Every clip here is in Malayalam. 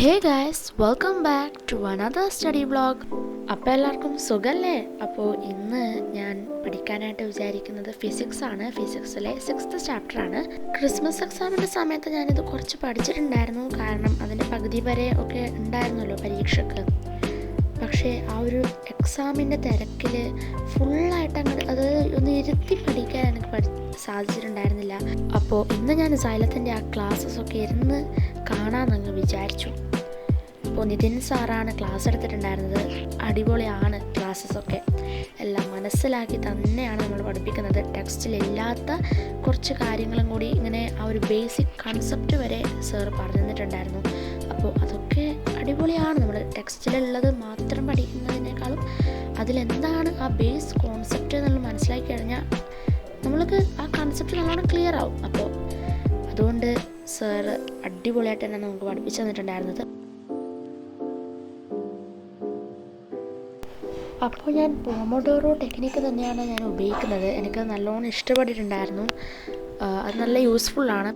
Hey guys, welcome back to another study vlog. അപ്പോൾ എല്ലാവർക്കും സുഖല്ലേ? അപ്പോൾ ഇന്ന് ഞാൻ പഠിക്കാനായിട്ട് വിചാരിക്കുന്നത് ഫിസിക്സ് ആണ്. ഫിസിക്സിലെ 6th ചാപ്റ്ററാണ്. ക്രിസ്മസ് എക്സാമിൻ്റെ സമയത്ത് ഞാനിത് കുറച്ച് പഠിച്ചിട്ടുണ്ടായിരുന്നു. കാരണം അതിൻ്റെ പകുതി വരെ ഒക്കെ ഉണ്ടായിരുന്നല്ലോ പരീക്ഷയ്ക്ക്. പക്ഷേ ആ ഒരു എക്സാമിൻ്റെ തിരക്കിൽ ഫുള്ളായിട്ട് അങ്ങോട്ട് അത് ഒന്ന് ഇരുത്തി പഠിക്കാൻ എനിക്ക് സാധിച്ചിട്ടുണ്ടായിരുന്നില്ല. അപ്പോൾ ഇന്ന് ഞാൻ സൈലത്തിൻ്റെ ആ ക്ലാസ്സസൊക്കെ ഇരുന്ന് കാണാമെന്നങ്ങ് വിചാരിച്ചു. അപ്പോൾ നിതിൻ സാറാണ് ക്ലാസ് എടുത്തിട്ടുണ്ടായിരുന്നത്. അടിപൊളിയാണ് ക്ലാസ്സസൊക്കെ, എല്ലാം മനസ്സിലാക്കി തന്നെയാണ് നമ്മൾ പഠിപ്പിക്കുന്നത്. ടെക്സ്റ്റിലില്ലാത്ത കുറച്ച് കാര്യങ്ങളും കൂടി ഇങ്ങനെ ആ ഒരു ബേസിക് കൺസെപ്റ്റ് വരെ സാർ പറഞ്ഞു തന്നിട്ടുണ്ടായിരുന്നു. അപ്പോൾ അതൊക്കെ അടിപൊളിയാണ്. നമ്മൾ ടെക്സ്റ്റിലുള്ളത് മാത്രം പഠിക്കുന്നതിനേക്കാളും അതിലെന്താണ് ആ ബേസ് കോൺസെപ്റ്റ് എന്നുള്ളത് മനസ്സിലാക്കി കഴിഞ്ഞാൽ നമ്മൾക്ക് ആ കൺസെപ്റ്റ് നല്ലോണം ക്ലിയർ ആവും. അപ്പോൾ അതുകൊണ്ട് സാർ അടിപൊളിയായിട്ട് തന്നെ നമുക്ക് പഠിപ്പിച്ചു തന്നിട്ടുണ്ടായിരുന്നത്. അപ്പോൾ ഞാൻ പോമോഡോറോ ടെക്നിക്ക് തന്നെയാണ് ഞാൻ ഉപയോഗിക്കുന്നത്. എനിക്ക് നല്ലോണം ഇഷ്ടപ്പെട്ടിട്ടുണ്ടായിരുന്നു. അത് നല്ല യൂസ്ഫുള്ളാണ്.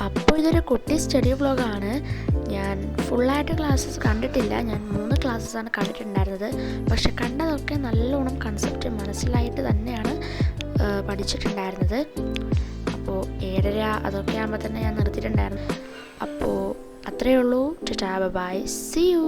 അപ്പോൾ ഇതൊരു കുട്ടി സ്റ്റഡി വ്ളോഗാണ്. ഞാൻ ഫുള്ളായിട്ട് ക്ലാസ്സസ് കണ്ടിട്ടില്ല. ഞാൻ 3 ക്ലാസ്സസാണ് കണ്ടിട്ടുണ്ടായിരുന്നത്. പക്ഷെ കണ്ടതൊക്കെ നല്ലോണം കൺസെപ്റ്റ് മനസ്സിലായിട്ട് തന്നെയാണ് പഠിച്ചിട്ടുണ്ടായിരുന്നത്. അപ്പോൾ 7:30 അതൊക്കെ ആകുമ്പോൾ തന്നെ ഞാൻ നിർത്തിയിട്ടുണ്ടായിരുന്നു. അപ്പോൾ അത്രയേ ഉള്ളൂ. Tata, bye, see U.